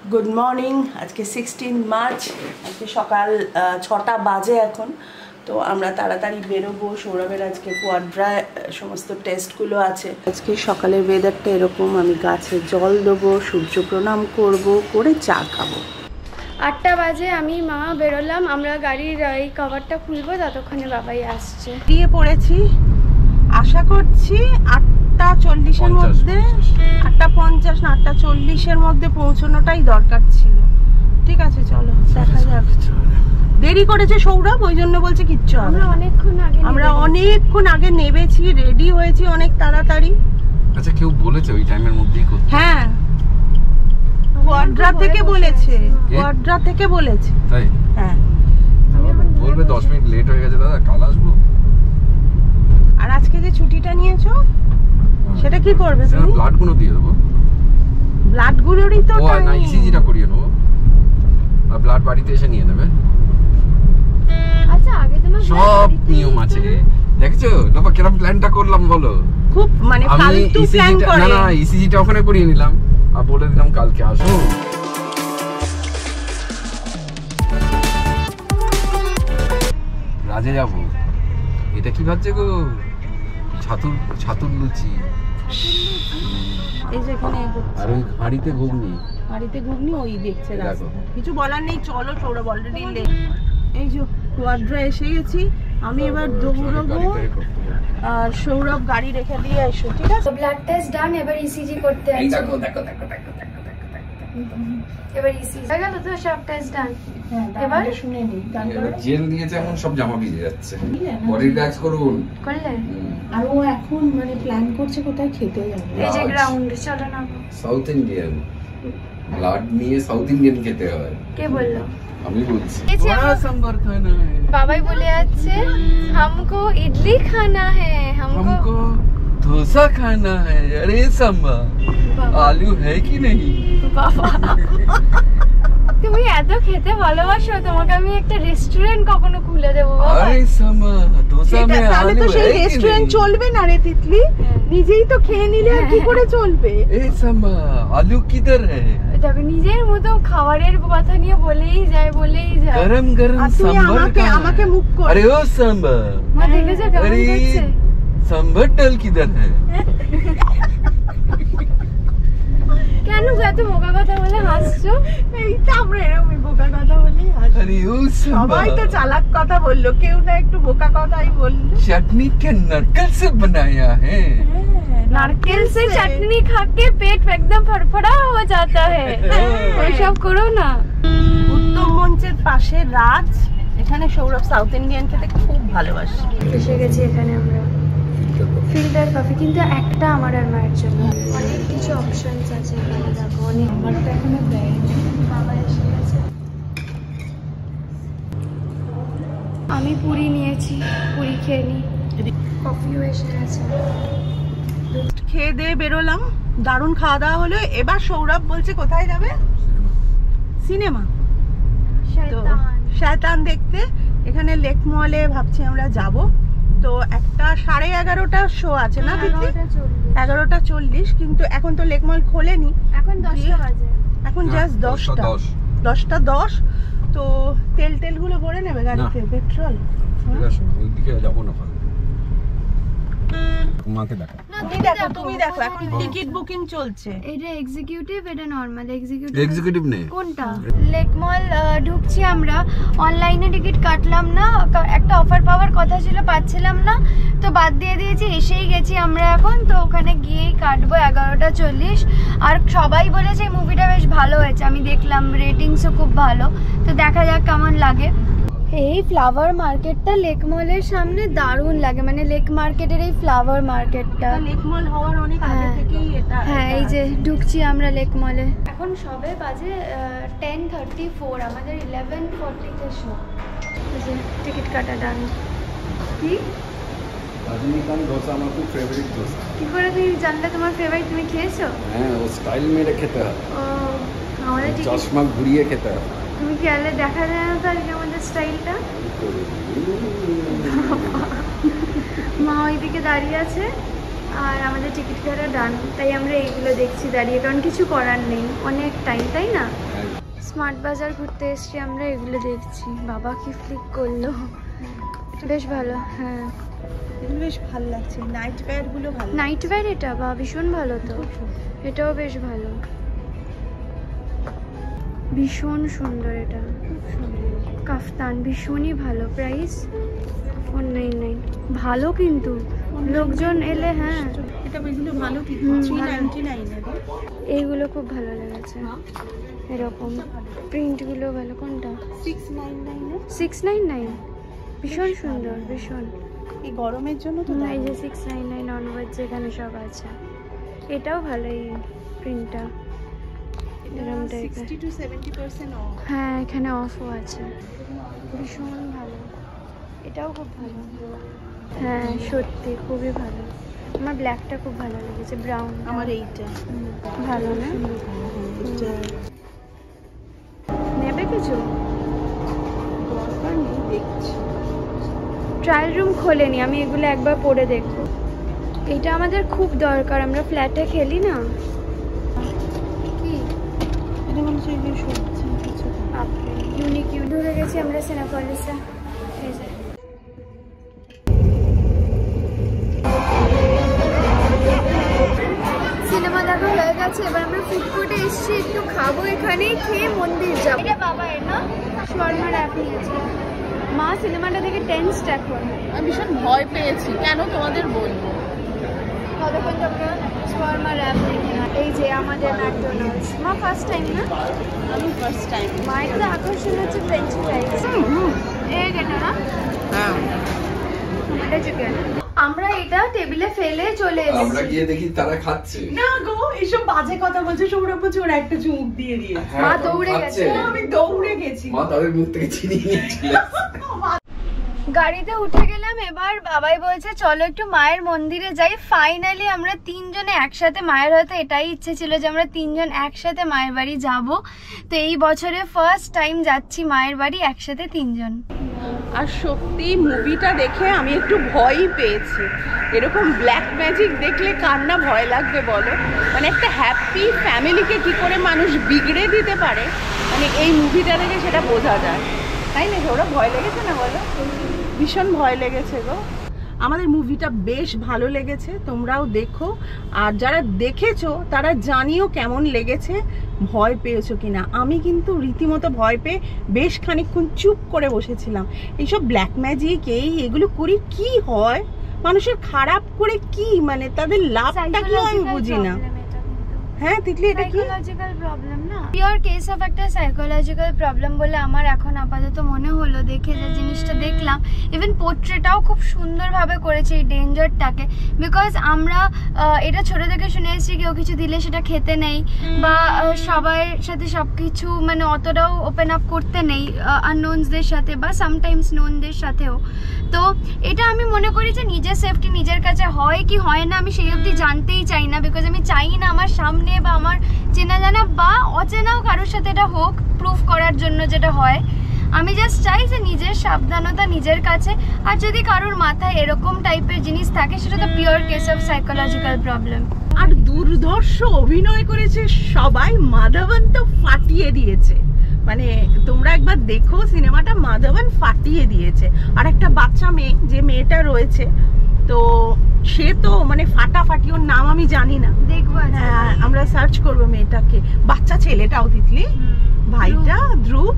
Good morning. আজকে 16 March, আজকে সকাল 6টা বাজে এখন। তো আমরা তাড়াতাড়ি বেরোবো। সৌরভের আজকে কোয়াড্রায় সমস্ত টেস্টগুলো আছে। আজকে সকালের ওয়েদারটা এরকম, আমি গাছে জল দেবো, সূর্য প্রণাম করব, করে চা খাবো। 8টা বাজে আমি মা বেরোলাম, আমরা গাড়ির এই কভারটা খুলবো, ততক্ষণে বাবাই আসছে। দিয়ে পড়েছি, আশা করছি 8:40-এর মধ্যে, 8:50 না 8:40-এর মধ্যে পৌঁছানোটাই দরকার ছিল। ঠিক আছে, চলো দেখা যাক। দেরি করেছে সৌরভ, ওই জন্য বলছে কিচ্ছু হবে না। আমরা অনেকক্ষণ আগে নেবেছি, রেডি হয়েছি অনেক তাড়াতাড়ি। আচ্ছা, কেউ বলেছে ওই টাইমের মধ্যেই করতে? হ্যাঁ, কোয়াড্রা থেকে বলেছে, কোয়াড্রা থেকে বলেছে। তাই? হ্যাঁ, বলবে 10 মিনিট লেট হয়ে গেছে দাদা, কাল আসবো। আর আজকে যে ছুটিটা নিয়েছো সেটা কি করবে তুমি? ব্লাড গুলো দিয়ে দেবো। ব্লাড গুলোরই তো না, ইসিজিটা করিয়ে নেবো, আর ব্লাড বাড়িতে এসে নিয়ে নেবে। আচ্ছা, আগে তোমার সব নিয়ম আছে, দেখছো লোপা কিরকম প্ল্যানটা করলাম বলো। খুব মানে ফালতু প্ল্যান করে। না, ইসিজিটা ওখানে করিয়ে নিলাম আর বলে দিলাম কালকে আসো। রাজে যাবো। এটা কি ভাবছে গো? ছাতুর লুচি। এই যে এখানে আর ওই হাঁড়িতে ঘুগনি। হাঁড়িতে ঘুগনি ওই দেখছে রাস্তা। কিছু বলার নেই, চলো। Sourav already late. এই যে কোয়াড্রা এসে গেছি, আমি এবার দৌড়বো আর সৌরভ গাড়ি রেখে দিয়ে এসো। ঠিক আছে, ব্লাড টেস্ট ডান, এবার ইসিজি করতে আছে। দেখো এবার ইসিজি হয়ে গেল তো, সব টেস্ট ডান। এবার শুনে নিই। জেল দিয়েছে, এখন সব জামা ভিজে যাচ্ছে। বডি রিল্যাক্স করুন। করলে আর ও এখন মানে প্ল্যান করছে কোথায় খেতে যাবে। এই যে গ্রাউন্ড, চলো না। সাউথ ইন্ডিয়ান ব্লাড নিয়ে সাউথ ইন্ডিয়ান খেতে হয়। কে বললো? আমি বলছি। বড়া সাম্বার খানা है। বাবাই বলে যাচ্ছে हमको इडली खाना है, हमको डोसा खाना है। अरे सांबर आलू है कि नहीं? বাবা তুমি এত খেতে ভালোবাসো, তোমাকে আমি একটা রেস্টুরেন্ট কখনো খুলে দেবো। अरे सांबर डोसा में তাহলে आलू তো সেই है कि রেস্টুরেন্ট नहीं? চলবে না রে তিতলি, নিজেই তো খেয়ে নিলে আর কি করে চলবে? ए सांबर आलू किधर है? দেখো নিজের মতো খাবারের কথা নিয়ে বলেই যায়। गरम गरम আর তুই सांबर আমাকে মুখ কর। अरे ओ सांबर মা দেখেছো কেমন अरे করছে? सांबर डल किधर है? কেন এত বোকা কথা বলে হাসছো? এই তো আমরা এরকমই বোকা কথা বলি। अरे ओ সবাই তো सांबर চালাক কথা বললো, কেউ না একটু বোকা কথাই বললো। चटनी के नरकल से बनाया है। नारकेल से चटनी खा के पेट एकदम फड़फड़ा हो जाता है। ওইসব করো না। উত্তম মঞ্চের পাশে রাজ, এখানে সৌরভ সাউথ ইন্ডিয়ান খেতে খুব ভালোবাসে। এসে গেছি এখানে আমরা, ফিল্টার কফি, কিন্তু একটা আমার আর মায়ের জন্য। অনেক কিছু অপশনস আছে এখানে, দেখো অনেক। আমারটা এখানে দেয়। বাবা এসে গেছে। আমি পুরি নিয়েছি, পুরি খেয়ে নি। কফিও এসে গেছে। খেয়ে দিয়ে বেরোলাম, দারুণ খাওয়া দাওয়া হলো। এবার সৌরভ বলছে কোথায় যাবে? সিনেমা, তো শয়তান দেখতে। এখানে লেক মলে ভাবছি আমরা যাব। তো একটা 11:30 শো আছে না দিদি? 11:40, কিন্তু এখন তো লেক মল খোলেনি। এখন 10টা বাজে, এখন জাস্ট 10:10। তো তেল গুলো ভরে নেবে গাড়িতে, পেট্রোল। ওইদিকে যাবো না, তোমাকে দেখা। তুমি দেখো এখন টিকিট বুকিং চলছে। এটা এক্সিকিউটিভ, এটা নরমাল। এক্সিকিউটিভ নেই কোনটা? লেক মল ঢুকছি আমরা, অনলাইনে টিকিট কাটলাম না, একটা অফার পাওয়ার কথা ছিল, পাচ্ছিলাম না, তো বাদ দিয়ে দিয়েছি। এসেই গেছি আমরা এখন, তো ওখানে গিয়েই কাটবো 11:40। আর সবাই বলেছে এই মুভিটা বেশ ভালো হয়েছে, আমি দেখলাম রেটিংসও খুব ভালো, তো দেখা যাক কেমন লাগে। এই ফ্লাওয়ার মার্কেটটা লেক মলের সামনে দারুণ লাগে, মানে লেক মার্কেটের এই ফ্লাওয়ার মার্কেটটা। লেক মল হওয়ার অনেক আগে থেকেই এটা। হ্যাঁ, এই যে ঢুকছি আমরা লেক মলে। এখন সবে বাজে 10:34, আমাদের 11:40-তে শো। এই যে টিকিট কাটা ডান। কি রজনীকান্ত দোসা আমার খুব ফেভারিট দোসা। কি করে তুমি জানলে তোমার ফেভারিট? তুমি খেয়েছো? হ্যাঁ, ও স্টাইল মেরে খেতে হয়। ও, আমাদের টিকিট চশমা ঘুরিয়ে খেতে হয়। তুমি খেয়ালে দেখা যায় না তার আমাদের স্টাইলটা। মা ওইদিকে দাঁড়িয়ে আছে, আর আমাদের টিকিট কাটা ডান, তাই আমরা এইগুলো দেখছি দাঁড়িয়ে, কারণ কিছু করার নেই, অনেক টাইম, তাই না? স্মার্ট বাজার ঘুরতে এসছি আমরা, এগুলো দেখছি। বাবা কি ফ্লিক করলো, বেশ ভালো। হ্যাঁ এগুলো বেশ ভালো লাগছে, নাইট ওয়্যার গুলো ভালো। নাইট ওয়্যার এটা বা ভীষণ ভালো, তো এটাও বেশ ভালো, ভীষণ সুন্দর। এটা কাফতান ভীষণই ভালো, প্রাইস 499, ভালো কিন্তু লোকজন এলে। হ্যাঁ এটা এগুলো ভালো, কি 399 এর। এইগুলো খুব ভালো লেগেছে, এরকম প্রিন্টগুলো ভালো। কোনটা? 699 699, ভীষণ সুন্দর, ভীষণ। এই গরমের জন্য তো এই যে 699 অনওয়ার্ডস এখানে সব আছে। এটাও ভালো এই প্রিন্টটা, এরকম টাইপের। 60 to 70% অফ। হ্যাঁ এখানে অফও আছে, ভীষণ ভালো। এটাও খুব ভালো, হ্যাঁ সত্যি খুবই ভালো। আমার ব্ল্যাকটা খুব ভালো লেগেছে, ব্রাউন। আমার এইটা ভালো না? এটা নেবে কিছু? দরকার নেই, দেখছি। ট্রায়াল রুম খোলেনি, আমি এগুলো একবার পরে দেখবো। এটা আমাদের খুব দরকার, আমরা ফ্ল্যাটে খেলি না। কি এটা মনে হচ্ছে এই সবজি কিছু। আপনি ইউনিক ধরে গেছি আমরা সিনেপলিসে। এই যে সিনেমা দেখা হয়ে গেছে, এবার আমরা ফুড কোর্টে এসেছি, একটু খাবো এখানে, খেয়ে মন্দির যাবো। এটা বাবা এর না শর্মা র্যাপ নিয়েছে। মা সিনেমাটা দেখে টেন্সড এখন। আমি ভীষণ ভয় পেয়েছি, কেন তোমাদের বলবো। কতক্ষণ তোমরা শর্মা র্যাপ দেখে না? এই যে আমাদের ম্যাকডোনাল্ডস। মা ফার্স্ট টাইম না? আমি ফার্স্ট টাইম। মায়ের তো আকর্ষণ হচ্ছে ফ্রেঞ্চ ফ্রাইস। এগ এটা না? হ্যাঁ এটা চিকেন। আমরা এটা টেবিলে ফেলে চলে এসেছি। আমরা গিয়ে দেখি তারা খাচ্ছে। না গো, এইসব বাজে কথা বলছে। সৌরভ বলছে ওরা একটা চুমুক দিয়ে দিয়েছে। মা দৌড়ে গেছে। আমি দৌড়ে গেছি। মা তাদের মুখ থেকে চিনিয়ে নিয়েছিল। গাড়িতে উঠে গেলাম, এবার বাবাই বলছে চলো একটু মায়ের মন্দিরে যাই। ফাইনালি আমরা তিনজনে একসাথে, মায়ের হয়তো এটাই ইচ্ছে ছিল যে আমরা তিনজন একসাথে মায়ের বাড়ি যাব। তো এই বছরে ফার্স্ট টাইম যাচ্ছি মায়ের বাড়ি একসাথে তিনজন। আর সত্যি মুভিটা দেখে আমি একটু ভয়ই পেয়েছি। এরকম ব্ল্যাক ম্যাজিক দেখলে কার না ভয় লাগবে বলো। মানে একটা হ্যাপি ফ্যামিলিকে কি করে মানুষ বিগড়ে দিতে পারে, মানে এই মুভিটা দেখে সেটা বোঝা যায়, তাই না? ওরা ভয় লেগেছে না বলো? ভীষণ ভয় লেগেছে গো। আমাদের মুভিটা বেশ ভালো লেগেছে, তোমরাও দেখো। আর যারা দেখেছো তারা জানিও কেমন লেগেছে, ভয় পেয়েছো কিনা। আমি কিন্তু রীতিমতো ভয় পেয়ে বেশ খানিকক্ষণ চুপ করে বসেছিলাম। এইসব ব্ল্যাক ম্যাজিক এগুলো করি কি হয়, মানুষের খারাপ করে কি, মানে তাদের লাভটা কি আমি বুঝি না। হ্যাঁ তিতলি, এটা কি সাইকোলজিক্যাল প্রবলেম না? পিওর কেস অফ একটা সাইকোলজিক্যাল প্রবলেম বলে আমার এখন আপাতত মনে হলো দেখে, যে জিনিসটা দেখলাম। ইভেন পোর্ট্রেটাও খুব সুন্দরভাবে করেছে এই ডেঞ্জারটাকে। বিকজ আমরা এটা ছোট থেকে শুনে এসেছি কেউ কিছু দিলে সেটা খেতে নেই, বা সবার সাথে সব কিছু মানে অতটাও ওপেন আপ করতে নেই, আননোনসদের সাথে বা সামটাইমস নোনদের সাথেও। তো এটা আমি মনে করি যে নিজের সেফটি নিজের কাছে হয় কি হয় না আমি সেই অবধি জানতেই চাই না। বিকজ আমি চাই না আমার সামনে বা আমার চেনা জানা বা অচেনাও কারোর সাথে এটা হোক প্রুফ করার জন্য যেটা হয়। আমি জাস্ট চাই যে নিজের সাবধানতা নিজের কাছে। আর যদি কারোর মাথায় এরকম টাইপের জিনিস থাকে সেটা তো pure case of psychological problem. আর দুর্ধর্ষ অভিনয় করেছে সবাই, মাধবন তো ফাটিয়ে দিয়েছে। মানে তোমরা একবার দেখো সিনেমাটা, মাধবন ফাটিয়ে দিয়েছে। আর একটা বাচ্চা মেয়ে, যে মেয়েটা রয়েছে, তো সে তো মানে ফাটাফাটি, ওর নাম আমি জানি না, দেখবো। হ্যাঁ আমরা সার্চ করবো মেয়েটাকে। বাচ্চা ছেলেটাও তিতলি, ভাইটা ধ্রুব,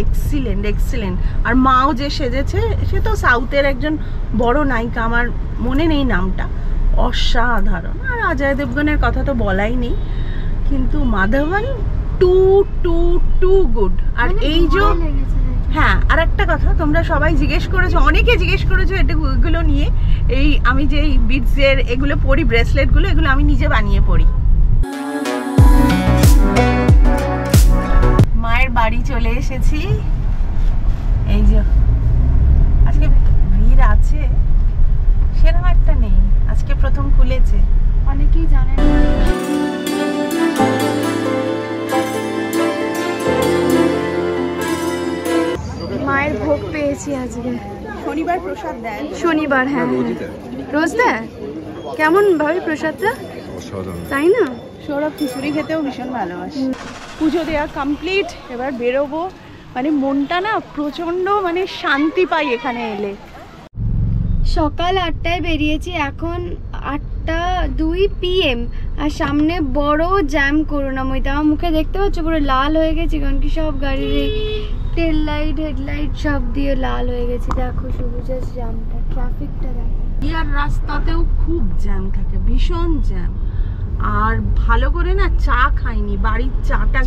এক্সিলেন্ট এক্সিলেন্ট। আর মাও যে সেজেছে সে তো সাউথের একজন বড় নায়িকা, আমার মনে নেই নামটা, অসাধারণ। আর অজয় দেবগনের কথা তো বলাই নেই, কিন্তু Madhavan too too too good. আর এই যে হ্যাঁ, আর একটা কথা তোমরা সবাই জিজ্ঞেস করেছো, অনেকে জিজ্ঞেস করেছো এগুলো নিয়ে। এই আমি যে এই বিটসের এগুলো পরি, ব্রেসলেটগুলো, এগুলো আমি নিজে বানিয়ে পরি। মায়ের বাড়ি চলে এসেছি। এই যে আজকে ভিড় আছে, সেরকম একটা নেই, আজকে প্রথম খুলেছে। অনেকেই জানেন মায়ের ভোগ পেয়েছি আজকে। শনিবার প্রসাদ দেন। শনিবার, হ্যাঁ রোজ দেয়। কেমন ভাবি প্রসাদটা? তাই না? সৌরভ খিচুড়ি খেতেও ভীষণ ভালোবাসে। পুজো দেওয়া কমপ্লিট, এবার বেরোবো। মানে মনটা না প্রচন্ড মানে শান্তি পাই এখানে এলে। সকাল 8টায় বেরিয়েছি, এখন 8:02 PM, আর সামনে বড় জ্যাম করুণাময়ীতে। আমার মুখে দেখতে পাচ্ছ পুরো লাল হয়ে গেছে, কারণ কি সব গাড়ির টেল লাইট হেডলাইট সব দিয়ে লাল হয়ে গেছে। দেখো শুধু জাস্ট জ্যামটা, ট্রাফিকটা দেখো। ইয়ার রাস্তাতেও খুব জ্যাম থাকে, ভীষণ জ্যাম। আর ভালো করে না চা খাইনি, বাড়ির চাটা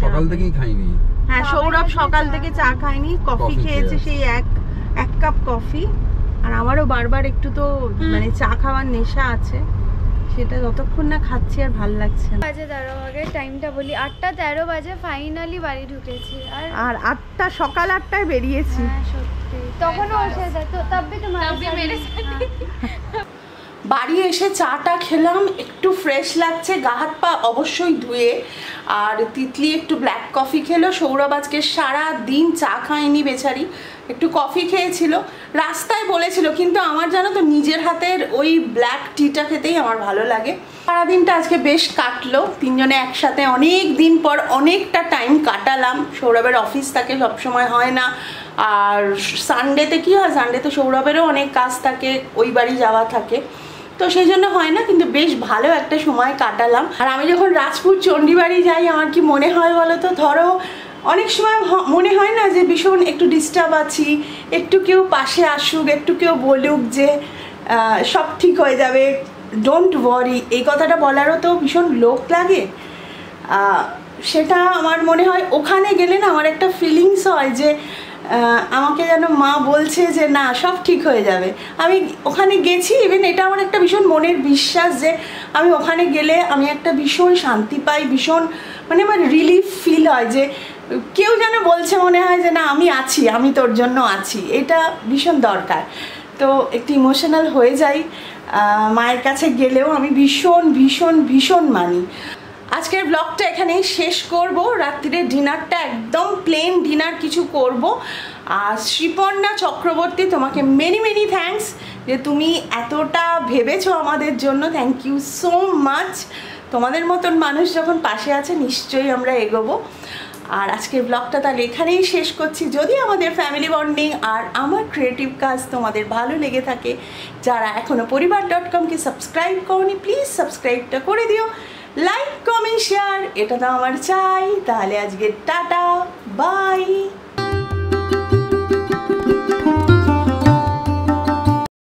সকাল থেকেই খাইনি। হ্যাঁ, সৌরভ সকাল থেকে চা খায়নি, কফি খেয়েছে, সেই এক কাপ কফি। আর আমারও বারবার একটু তো মানে চা খাওয়ার নেশা আছে, সেটা যতক্ষণ না খাচ্ছি আর ভাল লাগছে না। বাজে দাঁড়াও, আগে টাইমটা বলি। 8:13 বাজে ফাইনালি বাড়ি ঢুকেছি। আর 8টা, সকাল 8টায় বেরিয়েছি। হ্যাঁ সত্যি, তখনও বসে যায় তো তবে তোমার বাড়ি এসে চাটা খেলাম, একটু ফ্রেশ লাগছে, গা হাত পা অবশ্যই ধুয়ে। আর তিতলি একটু ব্ল্যাক কফি খেলো। সৌরভ আজকে সারা দিন চা খায়নি বেচারি, একটু কফি খেয়েছিল, রাস্তায় বলেছিল। কিন্তু আমার জানো তো নিজের হাতের ওই ব্ল্যাক টিটা খেতেই আমার ভালো লাগে। সারাদিনটা আজকে বেশ কাটলো, তিনজনে একসাথে অনেক দিন পর অনেকটা টাইম কাটালাম। সৌরভের অফিস থাকে, সবসময় হয় না। আর সানডেতে কি হয়, সানডেতে সৌরভেরও অনেক কাজ থাকে, ওই বাড়ি যাওয়া থাকে, তো সেই জন্য হয় না। কিন্তু বেশ ভালো একটা সময় কাটালাম। আর আমি যখন রাজপুর চণ্ডীবাড়ি যাই, আমার কি মনে হয় বলো তো, ধরো অনেক সময় মনে হয় না যে ভীষণ একটু ডিস্টার্ব আছি, একটু কেউ পাশে আসুক, একটু কেউ বলুক যে সব ঠিক হয়ে যাবে, ডোন্ট ওয়ারি। এই কথাটা বলারও তো ভীষণ লোক লাগে। সেটা আমার মনে হয় ওখানে গেলে না আমার একটা ফিলিংস হয় যে আমাকে যেন মা বলছে যে না সব ঠিক হয়ে যাবে। আমি ওখানে গেছি, ইভেন এটা আমার একটা ভীষণ মনের বিশ্বাস যে আমি ওখানে গেলে আমি একটা ভীষণ শান্তি পাই, ভীষণ মানে আমার রিলিফ ফিল হয় যে কেউ যেন বলছে, মনে হয় যে না আমি আছি, আমি তোর জন্য আছি। এটা ভীষণ দরকার। তো একটু ইমোশনাল হয়ে যাই মায়ের কাছে গেলেও, আমি ভীষণ ভীষণ ভীষণ মানি। আজকের ব্লগটা এখানেই শেষ করব। রাত্রিরে ডিনারটা একদম প্লেন ডিনার কিছু করব। আর শ্রীপর্ণা চক্রবর্তী, তোমাকে মেনি মেনি থ্যাঙ্কস যে তুমি এতটা ভেবেছো আমাদের জন্য। Thank you so much. তোমাদের মতন মানুষ যখন পাশে আছে নিশ্চয়ই আমরা এগোবো। আর আজকের ব্লগটা তাহলে এখানেই শেষ করছি। যদি আমাদের ফ্যামিলি বন্ডিং আর আমার ক্রিয়েটিভ কাজ তোমাদের ভালো লেগে থাকে, যারা এখনও পরিবার.com-কে সাবস্ক্রাইব করোনি, প্লিজ সাবস্ক্রাইবটা করে দিও। লাইক, কমেন্ট, শেয়ার, এটা তো আমার চাই। তাহলে আজকে টাটা, বাই।